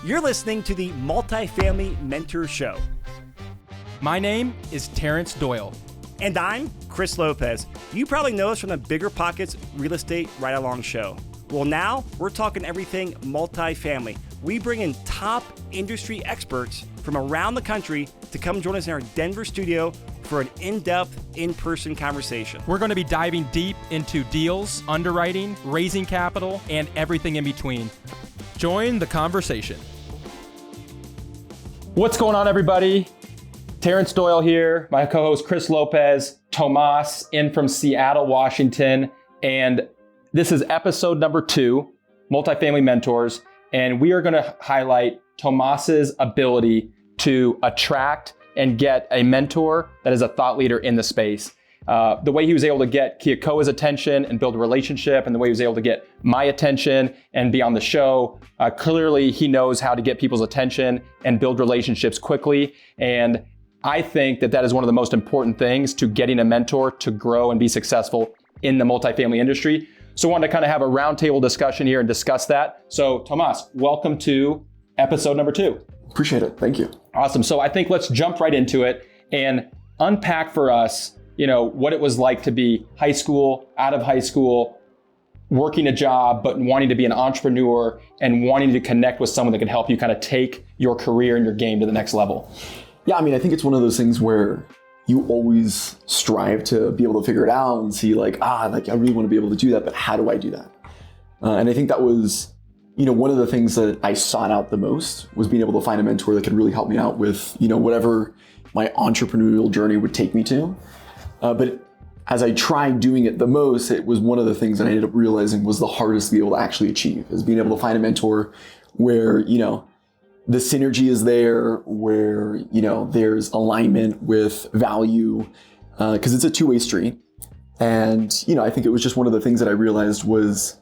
You're listening to the Multifamily Mentor Show. My name is Terrence Doyle. And I'm Chris Lopez. You probably know us from the BiggerPockets Real Estate Ride Along Show. Well, now we're talking everything multifamily. We bring in top industry experts from around the country to come join us in our Denver studio for an in-depth, in-person conversation. We're going to be diving deep into deals, underwriting, raising capital, and everything in between. Join the conversation. What's going on, everybody? Terrence Doyle here, my co-host Chris Lopez, Tomás in from Seattle, Washington, and this is episode number 2, Multifamily Mentors, and we are going to highlight Tomás's ability to attract and get a mentor that is a thought leader in the space. The way he was able to get Kekoa's attention and build a relationship, and the way he was able to get my attention and be on the show, clearly he knows how to get people's attention and build relationships quickly. And I think that that is one of the most important things to getting a mentor to grow and be successful in the multifamily industry. So I wanted to kind of have a roundtable discussion here and discuss that. So Tomás, welcome to episode number 2. Appreciate it. Thank you. Awesome. So I think let's jump right into it and unpack for us, what it was like to be high school, out of high school, working a job, but wanting to be an entrepreneur and wanting to connect with someone that can help you kind of take your career and your game to the next level. Yeah, I think it's one of those things where you always strive to be able to figure it out and see I really want to be able to do that, but how do I do that? And I think that was, one of the things that I sought out the most was being able to find a mentor that could really help me out with, whatever my entrepreneurial journey would take me to. But as I tried doing it the most, it was one of the things that I ended up realizing was the hardest to be able to actually achieve, is being able to find a mentor where, the synergy is there, where, there's alignment with value, because it's a two-way street. And, I think it was just one of the things that I realized was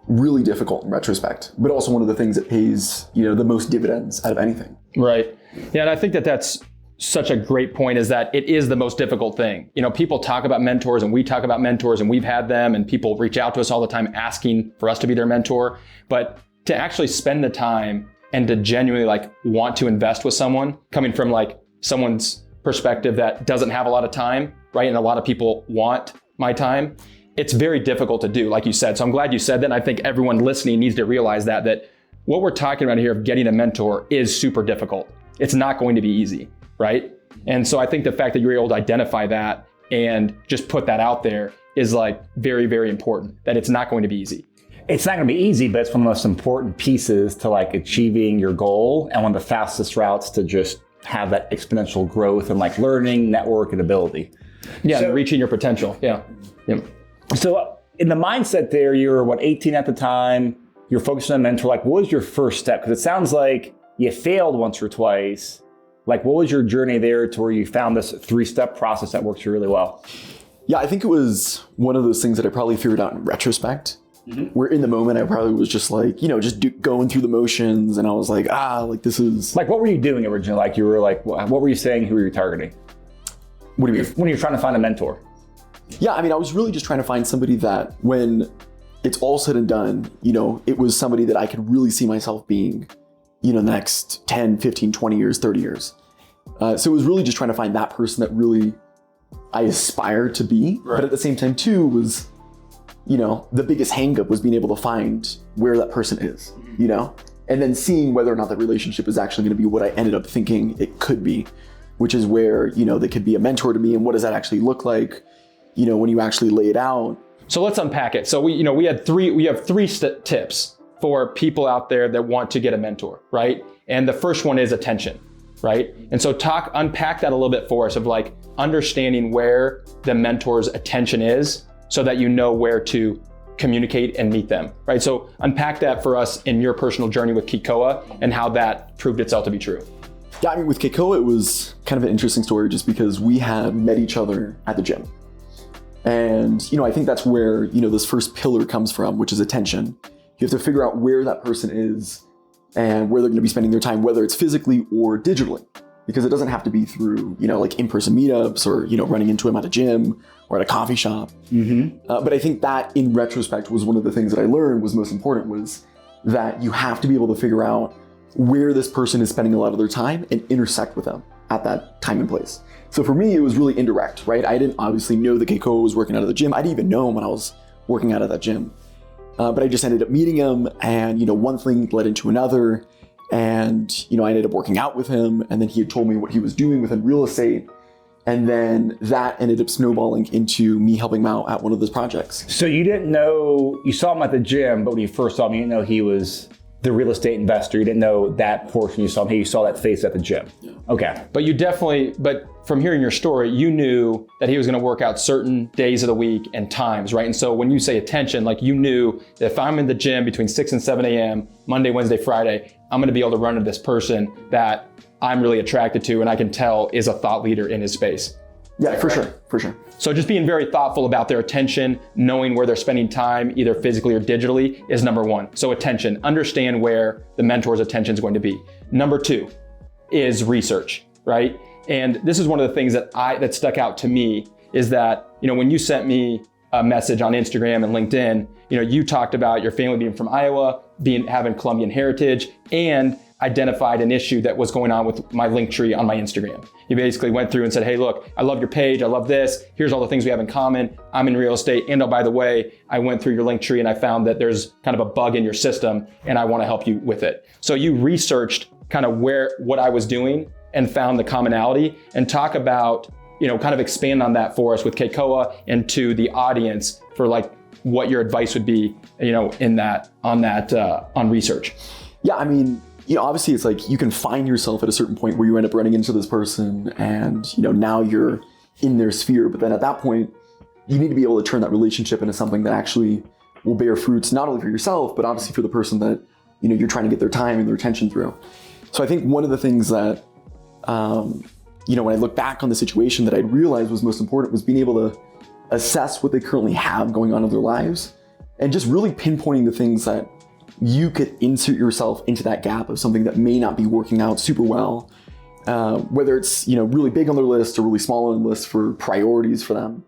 really difficult in retrospect, but also one of the things that pays, the most dividends out of anything. Right. Yeah. And I think that that's such a great point, is that it is the most difficult thing. People talk about mentors and we talk about mentors and we've had them, and people reach out to us all the time asking for us to be their mentor. But to actually spend the time and to genuinely want to invest with someone, coming from someone's perspective that doesn't have a lot of time, right? And a lot of people want my time. It's very difficult to do, like you said. So I'm glad you said that. And I think everyone listening needs to realize that what we're talking about here of getting a mentor is super difficult. It's not going to be easy, right? And so I think the fact that you're able to identify that and just put that out there is very, very important, that it's not going to be easy. It's not going to be easy, but it's one of the most important pieces to achieving your goal, and one of the fastest routes to just have that exponential growth and learning, network, and ability. Yeah, so, reaching your potential. Yeah. So in the mindset there, you were 18 at the time, you're focused on a mentor. What was your first step? Because it sounds like you failed once or twice. What was your journey there to where you found this 3-step process that works really well? Yeah, I think it was one of those things that I probably figured out in retrospect. Mm-hmm. Where in the moment I probably was just going through the motions, and I was this is... what were you doing originally? You were what were you saying? Who were you targeting? What do you mean? When you're trying to find a mentor? Yeah, I was really just trying to find somebody that when it's all said and done, it was somebody that I could really see myself being, the next 10, 15, 20 years, 30 years. So it was really just trying to find that person that really I aspired to be. Right. But at the same time too was, the biggest hang up was being able to find where that person is, and then seeing whether or not that relationship is actually going to be what I ended up thinking it could be, which is where, they could be a mentor to me. And what does that actually look like, when you actually lay it out? So let's unpack it. So we have three tips for people out there that want to get a mentor, right? And the first one is attention, right? And so unpack that a little bit for us of understanding where the mentor's attention is, so that you know where to communicate and meet them, right? So unpack that for us in your personal journey with Kekoa and how that proved itself to be true. Yeah, with Kekoa, it was kind of an interesting story just because we had met each other at the gym. And, I think that's where, this first pillar comes from, which is attention. You have to figure out where that person is and where they're going to be spending their time, whether it's physically or digitally. Because it doesn't have to be through, in-person meetups or, running into him at a gym or at a coffee shop. Mm-hmm. But I think that in retrospect was one of the things that I learned was most important, was that you have to be able to figure out, where this person is spending a lot of their time and intersect with them at that time and place. So for me, it was really indirect, right? I didn't obviously know that Kekoa was working out of the gym. I didn't even know him when I was working out of that gym. But I just ended up meeting him, and one thing led into another, and I ended up working out with him, and then he had told me what he was doing within real estate, and then that ended up snowballing into me helping him out at one of those projects. So you didn't know, you saw him at the gym, but when you first saw him, you didn't know he was the real estate investor. You didn't know that portion. You saw him. Hey, you saw that face at the gym. Yeah. Okay. But from hearing your story, you knew that he was going to work out certain days of the week and times, right? And so when you say attention, like you knew that if I'm in the gym between 6 and 7 a.m., Monday, Wednesday, Friday, I'm going to be able to run into this person that I'm really attracted to and I can tell is a thought leader in his space. Yeah, for sure. So just being very thoughtful about their attention, knowing where they're spending time, either physically or digitally, is number one. So attention, understand where the mentor's attention is going to be. Number two is research, right? And this is one of the things that stuck out to me is that, when you sent me a message on Instagram and LinkedIn, you talked about your family being from Iowa, having Colombian heritage, and identified an issue that was going on with my link tree on my Instagram. You basically went through and said, hey, look, I love your page. I love this. Here's all the things we have in common. I'm in real estate. And oh, by the way, I went through your link tree and I found that there's kind of a bug in your system and I want to help you with it. So you researched kind of what I was doing and found the commonality, and talk about, kind of expand on that for us with Kekoa and to the audience for like what your advice would be, on research. Yeah, I mean, obviously it's like you can find yourself at a certain point where you end up running into this person and, now you're in their sphere. But then at that point, you need to be able to turn that relationship into something that actually will bear fruits, not only for yourself, but obviously for the person that, you're trying to get their time and their attention through. So I think one of the things that, when I look back on the situation that I realized was most important was being able to assess what they currently have going on in their lives and just really pinpointing the things that you could insert yourself into that gap of something that may not be working out super well, whether it's, really big on their list or really small on the list for priorities for them.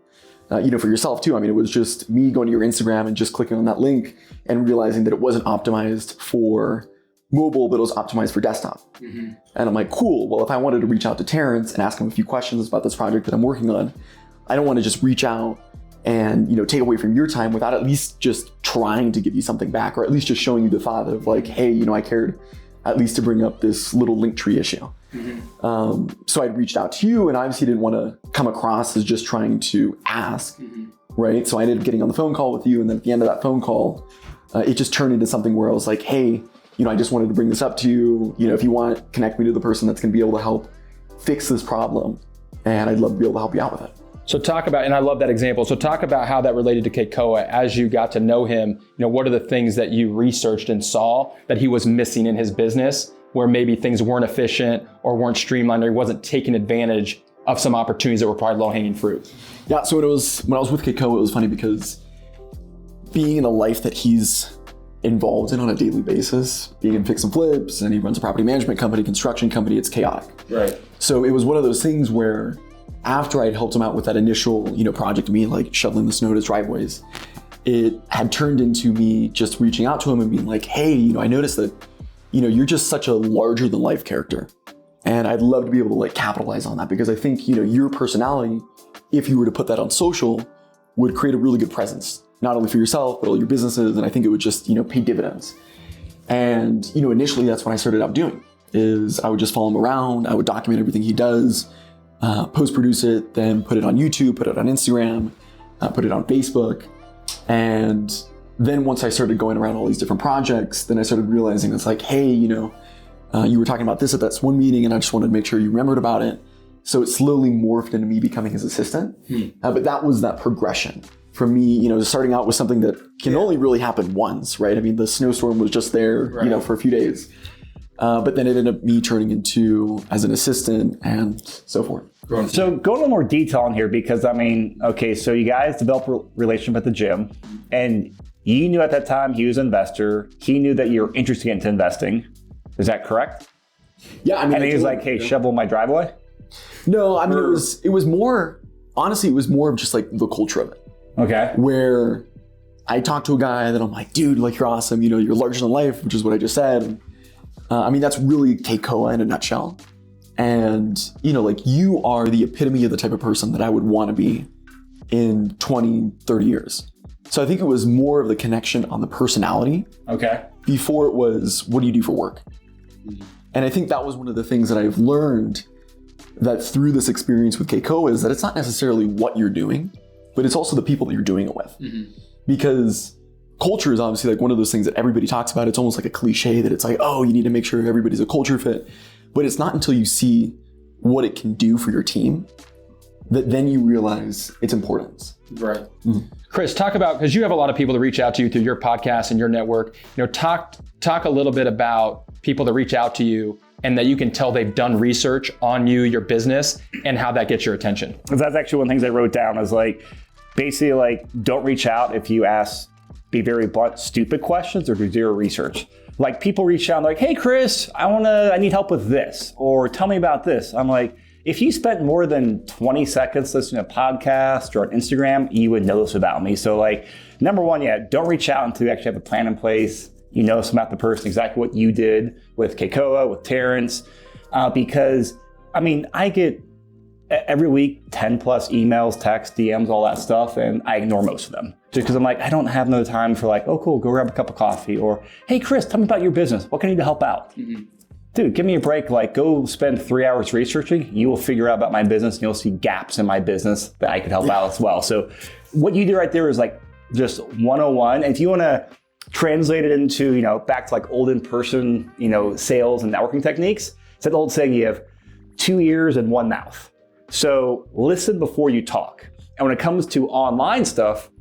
For yourself too. I mean, it was just me going to your Instagram and just clicking on that link and realizing that it wasn't optimized for mobile, but it was optimized for desktop. Mm-hmm. And I'm like, cool. Well, if I wanted to reach out to Terrence and ask him a few questions about this project that I'm working on, I don't want to just reach out and, take away from your time without at least just trying to give you something back, or at least just showing you the thought of like, hey, I cared at least to bring up this little link tree issue. Mm-hmm. So I'd reached out to you and obviously didn't want to come across as just trying to ask, mm-hmm. right? So I ended up getting on the phone call with you. And then at the end of that phone call, it just turned into something where I was like, hey, I just wanted to bring this up to you. If you want, connect me to the person that's going to be able to help fix this problem. And I'd love to be able to help you out with it. So talk about, and I love that example. So talk about how that related to Kekoa as you got to know him. What are the things that you researched and saw that he was missing in his business, where maybe things weren't efficient or weren't streamlined, or he wasn't taking advantage of some opportunities that were probably low-hanging fruit? Yeah, so when I was with Kekoa, it was funny because being in a life that he's involved in on a daily basis, being in fix and flips, and he runs a property management company, construction company, it's chaotic. Right. So it was one of those things where after I'd helped him out with that initial, project of me like shoveling the snow to his driveways, it had turned into me just reaching out to him and being like, hey, I noticed that, you're just such a larger than life character. And I'd love to be able to like capitalize on that, because I think, your personality, if you were to put that on social, would create a really good presence, not only for yourself, but all your businesses. And I think it would just, pay dividends. And, initially that's what I started out doing, is I would just follow him around. I would document everything he does, post-produce it, then put it on YouTube, put it on Instagram, put it on Facebook. And then once I started going around all these different projects, then I started realizing it's like, hey, you were talking about this at that one meeting and I just wanted to make sure you remembered about it. So it slowly morphed into me becoming his assistant. But that was that progression. For me, starting out with something that can only really happen once, right? I mean, the snowstorm was just there, right, for a few days. But then it ended up me turning into as an assistant and so forth. So go a little more detail in here, because so you guys developed a relationship at the gym, and you knew at that time he was an investor. He knew that you were interested into investing. Is that correct? Yeah, and he was like, hey, shovel my driveway? No, it was more, honestly, it was more of just like the culture of it. Okay. Where I talked to a guy that I'm like, dude, like, you're awesome. You're larger than life, which is what I just said. I mean, that's really Kekoa in a nutshell. And, you know, like you are the epitome of the type of person that I would want to be in 20, 30 years. So I think it was more of the connection on the personality. Okay. Before it was, what do you do for work? And I think that was one of the things that I've learned that through this experience with Kekoa is that it's not necessarily what you're doing, but it's also the people that you're doing it with. Because culture is obviously like one of those things that everybody talks about. It's almost like a cliche that it's like, oh, you need to make sure everybody's a culture fit. But it's not until you see what it can do for your team that then you realize its importance. Right. Chris, talk about, because you have a lot of people that reach out to you through your podcast and your network. You know, talk a little bit about people that reach out to you and that you can tell they've done research on you, your business, and how that gets your attention. That's actually one of the things I wrote down is like, basically like, don't reach out if you ask, be very blunt, stupid questions or do zero research. Like people reach out and like, hey Chris, I need help with this, or tell me about this. I'm like, if you spent more than 20 seconds listening to a podcast or on Instagram, you would know this about me. So like, number one, don't reach out until you actually have a plan in place. You know something about the person, exactly what you did with Kekoa, with Terrence, because I mean, I get every week 10 plus emails, texts, DMs, all that stuff, and I ignore most of them. Just because I'm like, I don't have no time for like, oh cool, go grab a cup of coffee, or hey Chris, tell me about your business. What can I do to help out? Dude, give me a break. Like go spend 3 hours researching. You will figure out about my business and you'll see gaps in my business that I could help out as well. So what you do right there is like just 101. And if you want to translate it into, you know, back to like old in-person, you know, sales and networking techniques, it's that old saying, you have 2 ears and 1 mouth. So listen before you talk. And when it comes to online stuff,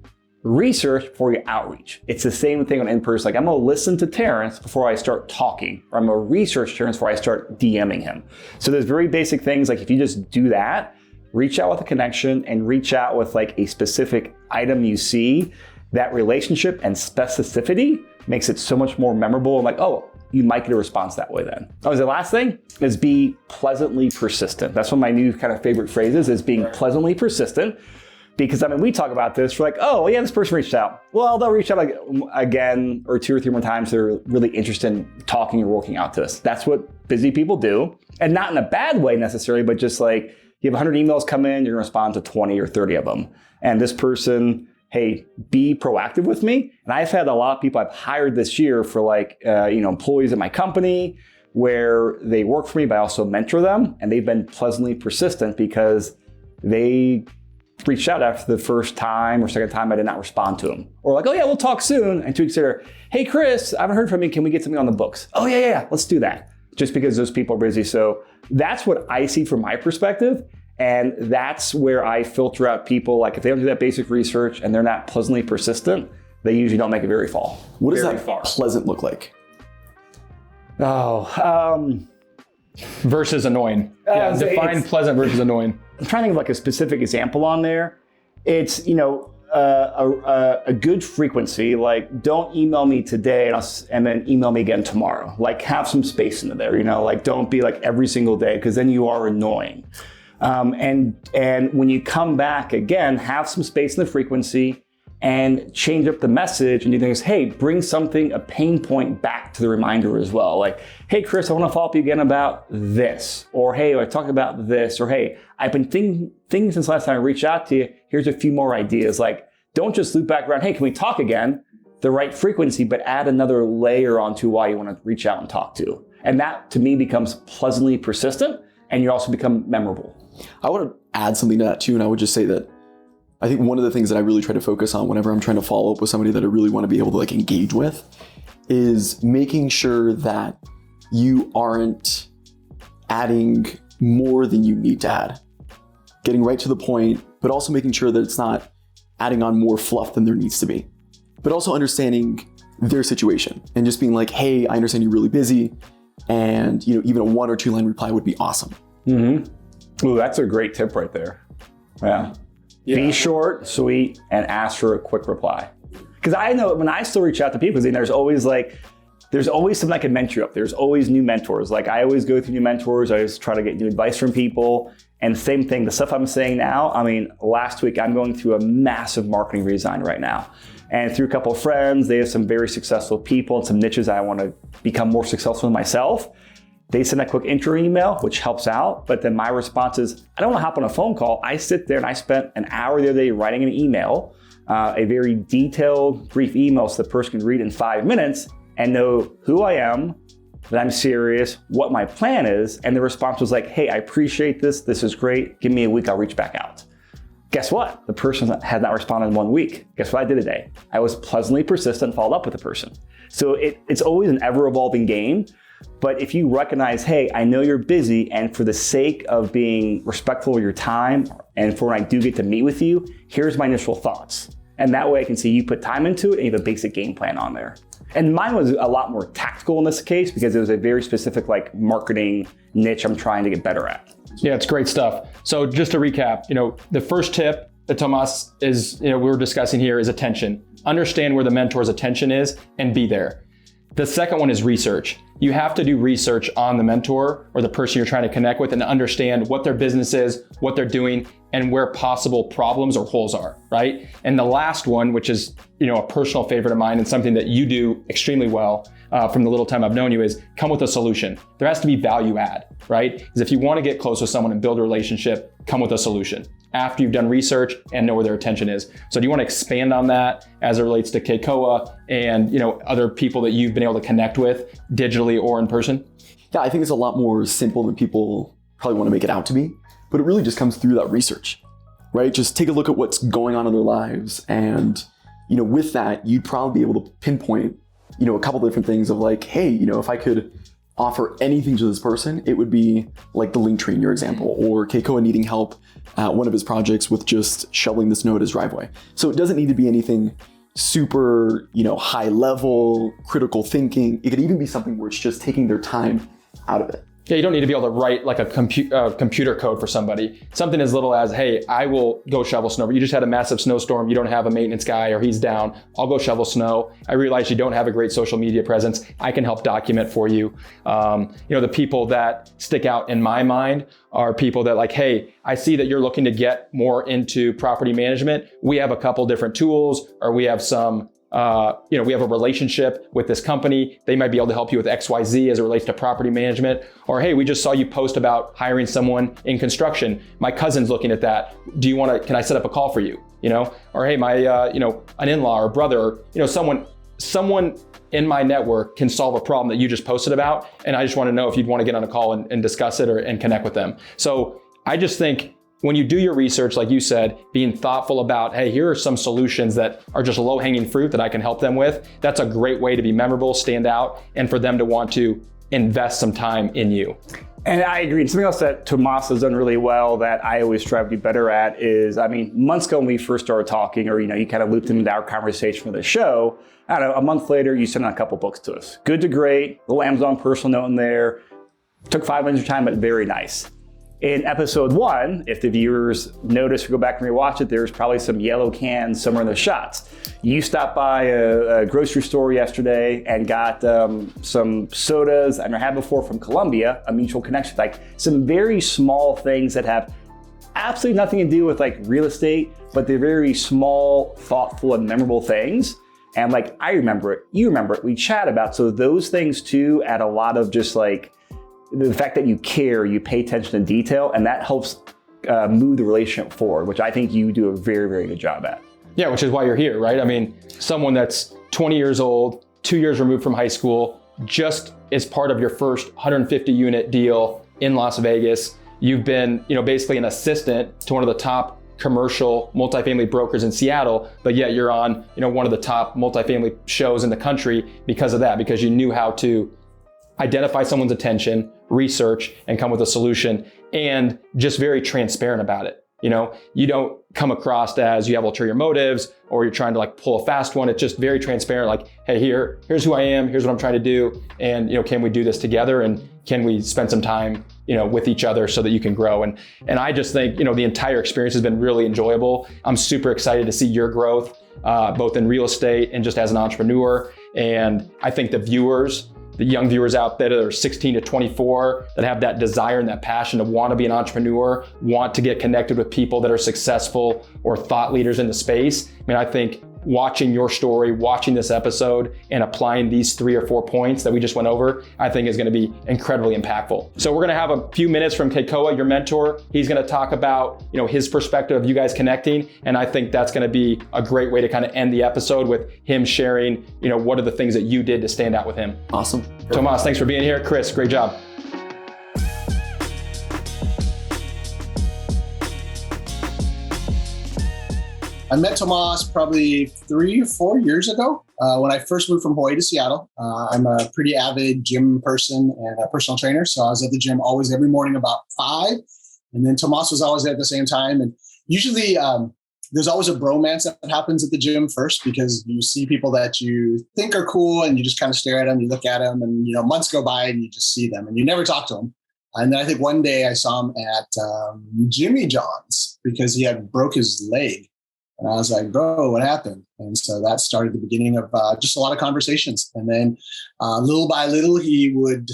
research before you outreach. It's the same thing on in-person. Like I'm gonna listen to Terrence before I start talking, or I'm gonna research Terrence before I start DMing him. So there's very basic things, like if you just do that, reach out with a connection and reach out with like a specific item you see, that relationship and specificity makes it so much more memorable and like, oh, you might get a response that way then. Oh, the last thing is be pleasantly persistent. That's one of my new kind of favorite phrases is being pleasantly persistent. Because I mean, we talk about this, we're like, oh, yeah, this person reached out. Well, they'll reach out like again or 2 or 3 more times. They're really interested in talking or working out to us. That's what busy people do. And not in a bad way necessarily, but just like you have 100 emails come in, you're gonna respond to 20 or 30 of them. And this person, hey, be proactive with me. And I've had a lot of people I've hired this year for like, employees at my company where they work for me, but I also mentor them. And they've been pleasantly persistent because they reached out after the first time or second time I did not respond to them. Or like, oh yeah, we'll talk soon. And 2 weeks later, hey Chris, I haven't heard from you. Can we get something on the books? Oh yeah, let's do that. Just because those people are busy. So that's what I see from my perspective. And that's where I filter out people. Like if they don't do that basic research and they're not pleasantly persistent, they usually don't make it very far. What does that pleasant look like? Versus annoying. Define pleasant versus annoying. I'm trying to think of like a specific example on there. It's, a good frequency, like don't email me today and then email me again tomorrow. Like have some space into there, like don't be like every single day because then you are annoying. And when you come back again, have some space in the frequency and change up the message and do things, hey, bring something, a pain point back to the reminder as well. Like, hey, Chris, I want to follow up you again about this. Or, hey, I talked about this. Or, hey, I've been thinking since last time I reached out to you. Here's a few more ideas. Like, don't just loop back around, hey, can we talk again? The right frequency, but add another layer onto why you want to reach out and talk to. And that, to me, becomes pleasantly persistent, and you also become memorable. I want to add something to that, too, and I would just say that I think one of the things that I really try to focus on whenever I'm trying to follow up with somebody that I really want to be able to like engage with is making sure that you aren't adding more than you need to add. Getting right to the point, but also making sure that it's not adding on more fluff than there needs to be. But also understanding their situation and just being like, hey, I understand you're really busy. And even a 1 or 2 line reply would be awesome. Mm-hmm. Ooh, that's a great tip right there. Yeah. Be short, sweet, and ask for a quick reply. Because I know when I still reach out to people, there's always something I can mentor you up. There's always new mentors. Like I always go through new mentors. I always try to get new advice from people. And same thing, the stuff I'm saying now, I mean, last week I'm going through a massive marketing redesign right now. And through a couple of friends, they have some very successful people and some niches I want to become more successful in myself. They send a quick intro email, which helps out. But then my response is, I don't want to hop on a phone call. I sit there and I spent an hour the other day writing an email, a very detailed, brief email so the person can read in 5 minutes and know who I am, that I'm serious, what my plan is. And the response was like, hey, I appreciate this. This is great. Give me a week, I'll reach back out. Guess what? The person had not responded in 1 week. Guess what I did today? I was pleasantly persistent and followed up with the person. So it's always an ever-evolving game. But if you recognize, hey, I know you're busy, and for the sake of being respectful of your time, and for when I do get to meet with you, here's my initial thoughts. And that way I can see you put time into it and you have a basic game plan on there. And mine was a lot more tactical in this case because it was a very specific like marketing niche I'm trying to get better at. Yeah, it's great stuff. So just to recap, the first tip that Tomás is, we were discussing here is attention. Understand where the mentor's attention is and be there. The second one is research. You have to do research on the mentor or the person you're trying to connect with and understand what their business is, what they're doing, and where possible problems or holes are, right? And the last one, which is, a personal favorite of mine and something that you do extremely well from the little time I've known you, is come with a solution. There has to be value add, right? Because if you want to get close with someone and build a relationship, come with a solution after you've done research and know where their attention is. So do you want to expand on that as it relates to Kekoa and other people that you've been able to connect with digitally or in person? Yeah, I think it's a lot more simple than people probably want to make it out to be, but it really just comes through that research, right? Just take a look at what's going on in their lives. And, with that, you'd probably be able to pinpoint, a couple different things of like, hey, if I could offer anything to this person, it would be like the link tree in your example, or Kekoa needing help at one of his projects with just shoveling the snow at his driveway. So it doesn't need to be anything super, high level, critical thinking. It could even be something where it's just taking their time out of it. Yeah, you don't need to be able to write like a computer code for somebody. Something as little as, hey, I will go shovel snow. You just had a massive snowstorm. You don't have a maintenance guy or he's down. I'll go shovel snow. I realize you don't have a great social media presence. I can help document for you. The people that stick out in my mind are people that like, hey, I see that you're looking to get more into property management. We have a couple different tools, or we have some we have a relationship with this company. They might be able to help you with XYZ as it relates to property management. Or, hey, we just saw you post about hiring someone in construction. My cousin's looking at that. Can I set up a call for you? Or, hey, my, an in-law or brother, someone in my network can solve a problem that you just posted about. And I just want to know if you'd want to get on a call and discuss it and connect with them. So I just think when you do your research, like you said, being thoughtful about, hey, here are some solutions that are just low-hanging fruit that I can help them with. That's a great way to be memorable, stand out, and for them to want to invest some time in you. And I agree. And something else that Tomás has done really well that I always strive to be better at is, months ago when we first started talking, or, you kind of looped into our conversation for the show, I don't know, a month later, you sent out a couple books to us. Good to great, little Amazon personal note in there. Took 5 minutes of your time, but very nice. In episode 1, if the viewers notice or go back and rewatch it, there's probably some yellow cans somewhere in the shots. You stopped by a grocery store yesterday and got some sodas I've never had before from Colombia, a mutual connection, like some very small things that have absolutely nothing to do with like real estate, but they're very small, thoughtful, and memorable things. And like, I remember it, you remember it, we chat about. So those things too add a lot of just like, the fact that you care, you pay attention to detail, and that helps move the relationship forward, which I think you do a very, very good job at. Yeah, which is why you're here, right? Someone that's 20 years old, 2 years removed from high school, just is part of your first 150 unit deal in Las Vegas. You've been, basically an assistant to one of the top commercial multifamily brokers in Seattle, but yet you're on, one of the top multifamily shows in the country because of that, because you knew how to identify someone's attention, research, and come with a solution, and just very transparent about it. You don't come across as you have ulterior motives or you're trying to like pull a fast one. It's just very transparent, like, hey, here's who I am, here's what I'm trying to do, and can we do this together, and can we spend some time with each other so that you can grow. And I just think the entire experience has been really enjoyable. I'm super excited to see your growth, both in real estate and just as an entrepreneur. And I think the viewers the young viewers out there that are 16 to 24 that have that desire and that passion to want to be an entrepreneur, want to get connected with people that are successful or thought leaders in the space. I mean, I think watching your story, watching this episode, and applying these 3 or 4 points that we just went over, I think is going to be incredibly impactful. So we're going to have a few minutes from Kekoa, your mentor. He's going to talk about, his perspective of you guys connecting. And I think that's going to be a great way to kind of end the episode with him sharing, what are the things that you did to stand out with him. Awesome. Tomás, thanks for being here. Chris, great job. I met Tomás probably 3 or 4 years ago when I first moved from Hawaii to Seattle. I'm a pretty avid gym person and a personal trainer. So I was at the gym always every morning about 5. And then Tomás was always there at the same time. And usually there's always a bromance that happens at the gym first because you see people that you think are cool and you just kind of stare at them, you look at them and, months go by and you just see them and you never talk to them. And then I think one day I saw him at Jimmy John's because he had broke his leg. And I was like, bro, what happened? And so that started the beginning of just a lot of conversations. And then little by little, he would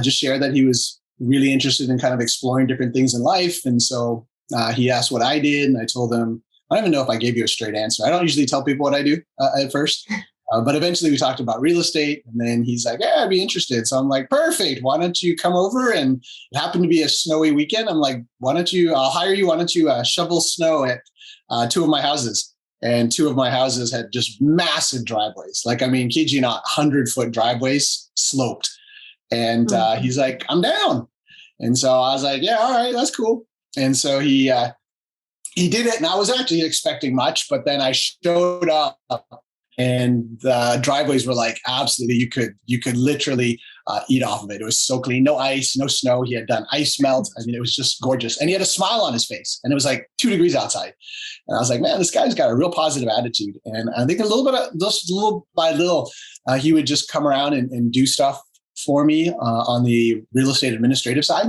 just share that he was really interested in kind of exploring different things in life. And so he asked what I did. And I told him, I don't even know if I gave you a straight answer. I don't usually tell people what I do at first. But eventually we talked about real estate. And then he's like, yeah, I'd be interested. So I'm like, perfect. Why don't you come over? And it happened to be a snowy weekend. I'm like, I'll hire you. Why don't you shovel snow at 2 of my houses? And 2 of my houses had just massive driveways. Like, I mean, kid you not, 100-foot driveways sloped. And he's like, I'm down. And so I was like, yeah, all right, that's cool. And so he did it. And I was actually expecting much, but then I showed up and the driveways were like, absolutely, you could literally eat off of it. It was so clean, no ice, no snow. He had done ice melt. I mean, it was just gorgeous. And he had a smile on his face and it was like 2 degrees outside. And I was like, man, this guy's got a real positive attitude. And I think little by little, he would just come around and do stuff for me on the real estate administrative side.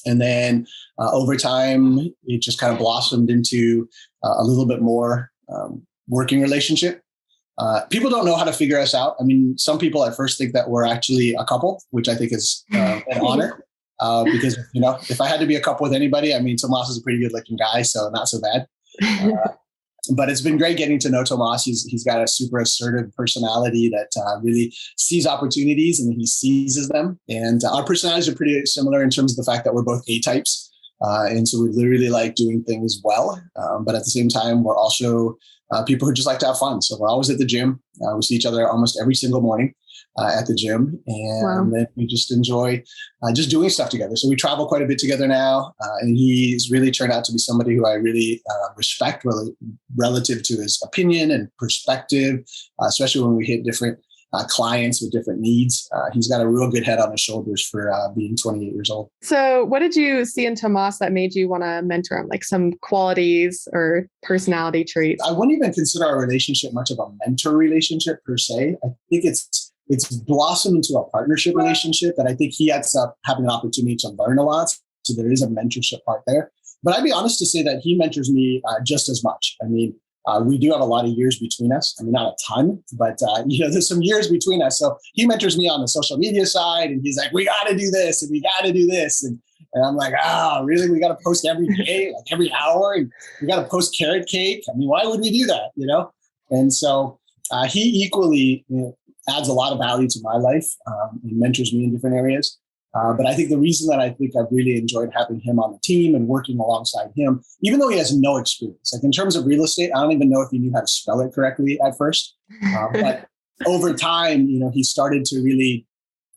And then over time, it just kind of blossomed into a little bit more working relationship. People don't know how to figure us out. I mean, some people at first think that we're actually a couple, which I think is an honor. Because, if I had to be a couple with anybody, I mean, Tomás is a pretty good looking guy, so not so bad. But it's been great getting to know Tomás. He's got a super assertive personality that really sees opportunities and he seizes them. And our personalities are pretty similar in terms of the fact that we're both A-types. And so we literally like doing things well. But at the same time, we're also people who just like to have fun. So we're always at the gym. We see each other almost every single morning at the gym. And then we just enjoy just doing stuff together. So we travel quite a bit together now. And he's really turned out to be somebody who I really respect relative to his opinion and perspective, especially when we hit different clients with different needs. He's got a real good head on his shoulders for being 28 years old. So what did you see in Tomás that made you want to mentor him? Like some qualities or personality traits? I wouldn't even consider our relationship much of a mentor relationship per se. I think it's blossomed into a partnership relationship that I think he ends up having an opportunity to learn a lot. So there is a mentorship part there. But I'd be honest to say that he mentors me just as much. I mean, we do have a lot of years between us. I mean, not a ton, but there's some years between us. So he mentors me on the social media side, and he's like, "We got to do this, and we got to do this," and I'm like, really? We got to post every day, like every hour, and we got to post carrot cake. I mean, why would we do that? And so he equally adds a lot of value to my life. He mentors me in different areas. But I think the reason that I think I've really enjoyed having him on the team and working alongside him, even though he has no experience, like in terms of real estate, I don't even know if he knew how to spell it correctly at first. But over time, he started to really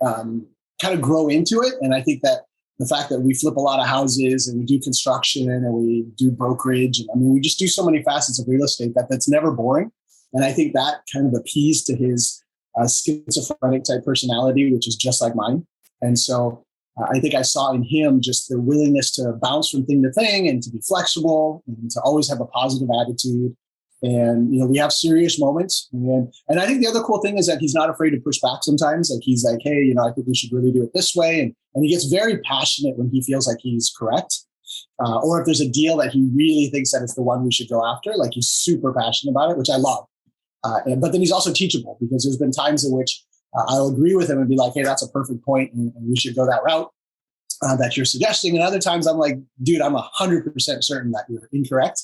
kind of grow into it. And I think that the fact that we flip a lot of houses and we do construction and we do brokerage, and I mean, we just do so many facets of real estate that's never boring. And I think that kind of appeased to his schizophrenic type personality, which is just like mine. And so I think I saw in him just the willingness to bounce from thing to thing and to be flexible and to always have a positive attitude. And, we have serious moments. And I think the other cool thing is that he's not afraid to push back sometimes. Like he's like, hey, I think we should really do it this way. And he gets very passionate when he feels like he's correct. Or if there's a deal that he really thinks that it's the one we should go after, like he's super passionate about it, which I love. But then he's also teachable because there's been times in which I'll agree with him and be like, hey, that's a perfect point, and we should go that route that you're suggesting. And other times I'm like, dude, I'm 100% certain that you're incorrect.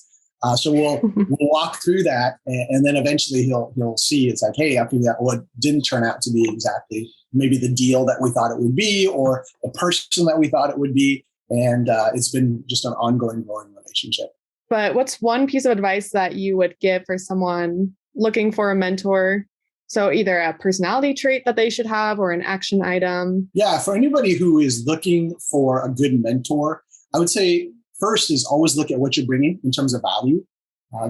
So we'll walk through that, and then eventually he'll see it's like, hey, after that, what didn't turn out to be exactly maybe the deal that we thought it would be, or the person that we thought it would be. And it's been just an ongoing, growing relationship. But what's one piece of advice that you would give for someone looking for a mentor? So either a personality trait that they should have or an action item. Yeah, for anybody who is looking for a good mentor, I would say first is always look at what you're bringing in terms of value.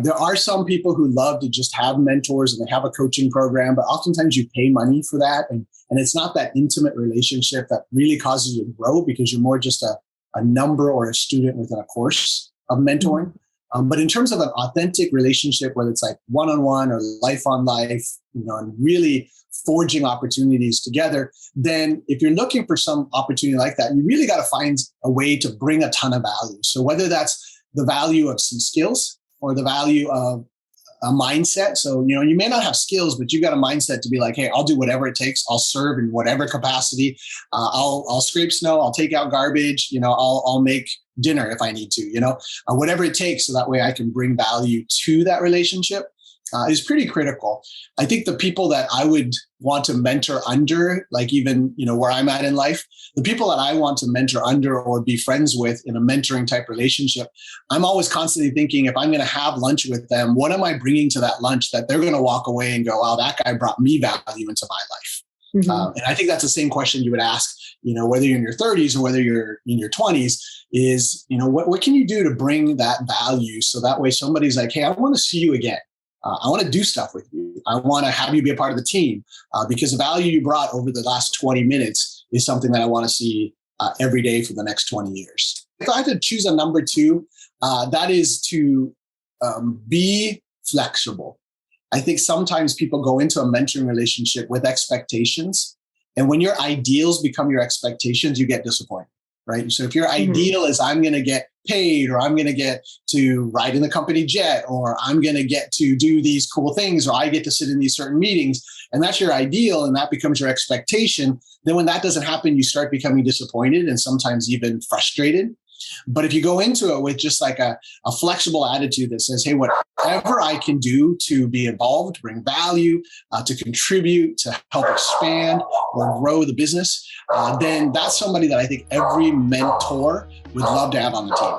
There are some people who love to just have mentors and they have a coaching program, but oftentimes you pay money for that. And it's not that intimate relationship that really causes you to grow, because you're more just a number or a student within a course of mentoring. But in terms of an authentic relationship, whether it's like one-on-one or life on life, and really forging opportunities together, then if you're looking for some opportunity like that, you really got to find a way to bring a ton of value. So whether that's the value of some skills or the value of a mindset. So, you may not have skills, but you got a mindset to be like, hey, I'll do whatever it takes. I'll serve in whatever capacity. I'll scrape snow. I'll take out garbage. I'll make dinner if I need to, whatever it takes. So that way I can bring value to that relationship is pretty critical. I think the people that I would want to mentor under, like even, where I'm at in life, the people that I want to mentor under or be friends with in a mentoring type relationship, I'm always constantly thinking, if I'm going to have lunch with them, what am I bringing to that lunch that they're going to walk away and go, wow, that guy brought me value into my life. Mm-hmm. And I think that's the same question you would ask, whether you're in your 30s or whether you're in your 20s is, what can you do to bring that value? So that way somebody's like, hey, I want to see you again. I want to do stuff with you. I want to have you be a part of the team because the value you brought over the last 20 minutes is something that I want to see every day for the next 20 years. If I had to choose a number two, that is to be flexible. I think sometimes people go into a mentoring relationship with expectations. And when your ideals become your expectations, you get disappointed, right? So if your ideal is I'm going to get paid, or I'm going to get to ride in the company jet, or I'm going to get to do these cool things, or I get to sit in these certain meetings, and that's your ideal and that becomes your expectation, then when that doesn't happen, you start becoming disappointed and sometimes even frustrated. But if you go into it with just like a flexible attitude that says, hey, whatever I can do to be involved, bring value, to contribute, to help expand or grow the business, then that's somebody that I think every mentor would love to have on the team.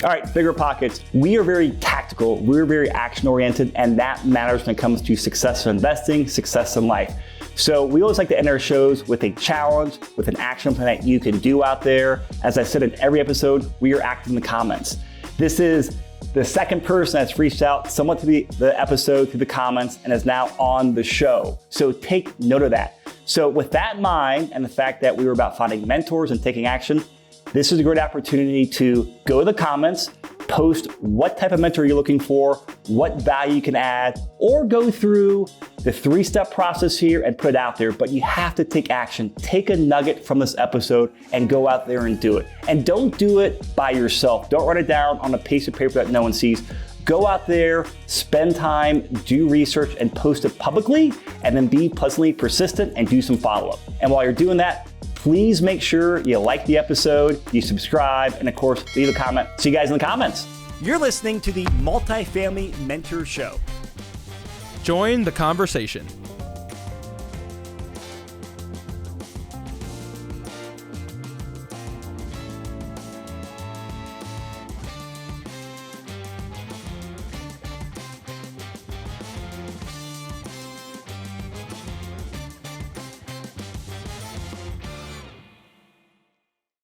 All right, BiggerPockets. We are very tactical. We're very action oriented, and that matters when it comes to success in investing, success in life. So we always like to end our shows with a challenge, with an action plan that you can do out there. As I said in every episode, we are active in the comments. This is the second person that's reached out somewhat to the episode through the comments and is now on the show. So take note of that. So with that in mind, and the fact that we were about finding mentors and taking action, this is a great opportunity to go to the comments, post what type of mentor you're looking for, what value you can add, or go through the 3-step process here and put it out there. But you have to take action. Take a nugget from this episode and go out there and do it. And don't do it by yourself. Don't write it down on a piece of paper that no one sees. Go out there, spend time, do research, and post it publicly, and then be pleasantly persistent and do some follow-up. And while you're doing that, please make sure you like the episode, you subscribe, and of course, leave a comment. See you guys in the comments. You're listening to the Multifamily Mentor Show. Join the conversation.